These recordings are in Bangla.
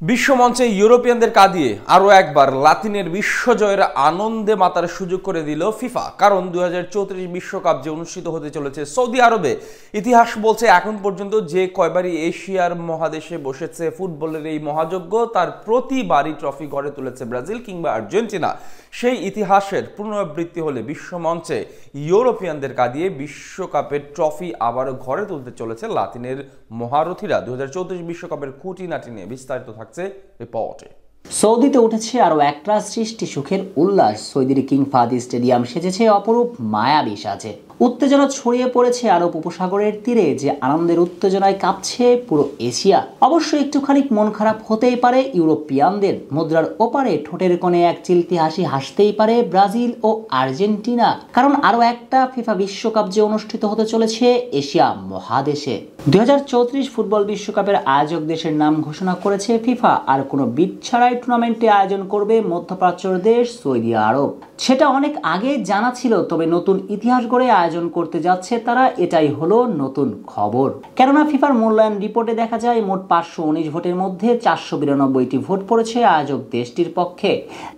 বিশ্বমঞ্চে ইউরোপিয়ানদের কাঁদিয়ে আরও একবার লাতিনের বিশ্বজয়ের আনন্দে মাতার সুযোগ করে দিল ফিফা। কারণ 2034 বিশ্বকাপ যে অনুষ্ঠিত হতে চলেছে সৌদি আরবে, ইতিহাস বলছে এখন পর্যন্ত যে কয়বারই এশিয়ার মহাদেশে বসেছে ফুটবলের এই মহাযজ্ঞ, তার প্রতিবারই ট্রফি ঘরে তুলেছে ব্রাজিল কিংবা আর্জেন্টিনা। সেই ইতিহাসের পুনরাবৃত্তি হলে বিশ্বমঞ্চে ইউরোপিয়ানদের কাঁদিয়ে বিশ্বকাপের ট্রফি আবারও ঘরে তুলতে চলেছে লাতিনের মহারথীরা। 2034 বিশ্বকাপের খুঁটিনাটি নিয়ে বিস্তারিত থাকছে রিপোর্টে। সৌদিতে উঠেছে আরও একটা সৃষ্টি সুখের উল্লাস। সৌদির কিং ফাহাদ স্টেডিয়াম সেজেছে অপরূপ মায়াবী সাজে। উত্তেজনা ছড়িয়ে পড়েছে আরব উপসাগরের তীরে, যে আনন্দের উত্তেজনায় কাঁপছে পুরো এশিয়া। অবশ্য একটুখানি মন খারাপ হতেই পারে ইউরোপিয়ানদের। মুদ্রার ওপারে ঠোঁটের কোণে এক চিলতি হাসি হাসতেই পারে ব্রাজিল ও আর্জেন্টিনা, কারণ আরও একটা ফিফা বিশ্বকাপ যে অনুষ্ঠিত হতে চলেছে এশিয়া মহাদেশে। 2034 ফুটবল বিশ্বকাপের আয়োজক দেশের নাম ঘোষণা করেছে ফিফা। আর কোনো বিট ছাড়াই টুর্নামেন্টে আয়োজন করবে মধ্যপ্রাচ্যের দেশ সৌদি আরব। সেটা অনেক আগে জানা ছিল, তবে নতুন ইতিহাস গড়ে আয়োজন করতে যাচ্ছে তারা, এটাই হলো নতুন খবর। কেননা ফিফার মূল্যায়ন রিপোর্টে দেখা যায় মোট 519 ভোটের মধ্যে 492টি ভোট পড়েছে আয়োজক দেশটির পক্ষে।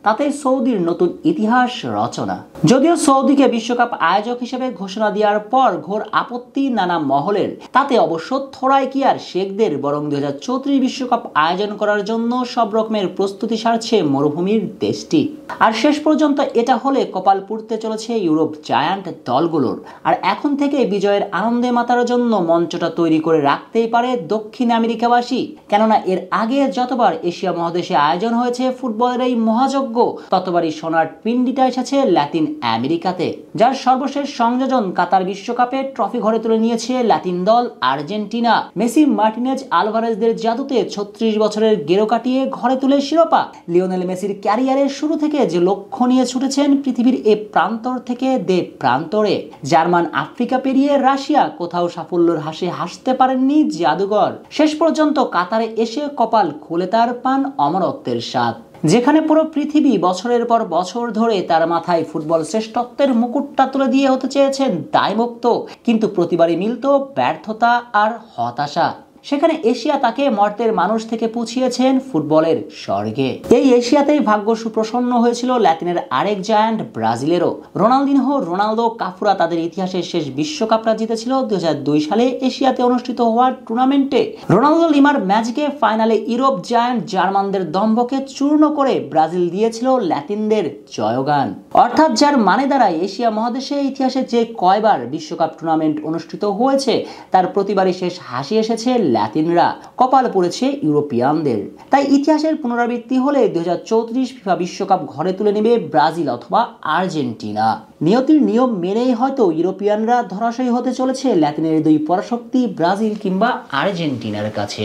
তাতে সৌদির নতুন ইতিহাস রচনা। যদিও সৌদিকে বিশ্বকাপ আয়োজক হিসেবে ঘোষণা দেওয়ার পর ঘোর আপত্তি নানা মহলের, তাতে অবশ্য থোড়াই কি আর শেখদের, বরং 2034 বিশ্বকাপ আয়োজন করার জন্য সব রকমের প্রস্তুতি সারছে মরুভূমির দেশটি। আর শেষ পর্যন্ত এটা হলে কপাল পুড়তে চলেছে ইউরোপ জায়ান্ট দলগুলোর। আর এখন থেকে বিজয়ের আনন্দে মাতার জন্য মঞ্চটা তৈরি করে রাখতেই পারে দক্ষিণ আমেরিকাবাসী। কেননা এর আগে যতবার এশিয়া মহাদেশে আয়োজন হয়েছে ফুটবলের এই মহাযজ্ঞ, ততবারই সোনার পিণ্ডিটা এসেছে লাতিন আমেরিকাতে, যার সর্বশেষ সংযোজন কাতার বিশ্বকাপে ট্রফি ঘরে তুলে নিয়েছে লাতিন দল আর্জেন্টিনা। মেসি, মার্টিনেজ, আলভারেজদের জাদুতে 36 বছরের গেরো কাটিয়ে ঘরে তুলে শিরোপা। লিওনেল মেসির ক্যারিয়ারের শুরু থেকে যে লক্ষ্য নিয়ে ছুটেছেন পৃথিবীর এ প্রান্তর থেকে দে প্রান্তরে, জার্মান, আফ্রিকা পেরিয়ে রাশিয়া, কোথাও সাফল্যের হাসি হাসতে পারেননি জাদুঘর। শেষ পর্যন্ত কাতারে এসে কপাল খুলে তার পান অমরত্বের স্বাদ, যেখানে পুরো পৃথিবী বছরের পর বছর ধরে তার মাথায় ফুটবল শ্রেষ্ঠত্বের মুকুটটা তুলে দিয়ে হতে চেয়েছেন দায়মুক্ত, কিন্তু প্রতিবারই মিলত ব্যর্থতা আর হতাশা। সেখানে এশিয়া তাকে মর্তের মানুষ থেকে পুছিয়েছেন ফুটবলের স্বর্গে। এই এশিয়াতেই ভাগ্য সুপ্রসন্ন হয়েছিল লাতিনের আরেক জায়ান্ট ব্রাজিলেরও। রোনালদিনহো, রোনালদো, কাফুরা তাদের ইতিহাসের শেষ বিশ্বকাপটা জিতেছিল 2002 সালে এশিয়াতে অনুষ্ঠিত হওয়া টুর্নামেন্টে। রোনালদো লিমার ম্যাজিকে ফাইনালে ইউরোপ জায়ান্ট জার্মানদের দম্ভকে চূর্ণ করে ব্রাজিল দিয়েছিল লাতিনদের জয়গান। অর্থাৎ যার মানে দাঁড়ায় এশিয়া মহাদেশে ইতিহাসে যে কয়বার বিশ্বকাপ টুর্নামেন্ট অনুষ্ঠিত হয়েছে তার প্রতিবারই শেষ হাসি এসেছে লাতিনরা, কপাল পড়েছে ইউরোপিয়ানদের। তাই ইতিহাসের পুনরাবৃত্তি হলে 2034 ফিফা বিশ্বকাপ ঘরে তুলে নেবে ব্রাজিল অথবা আর্জেন্টিনা। নিয়তির নিয়ম মেনেই হয়তো ইউরোপিয়ানরা ধরাশয়ী হতে চলেছে লাতিনের দুই পরাশক্তি ব্রাজিল কিংবা আর্জেন্টিনার কাছে।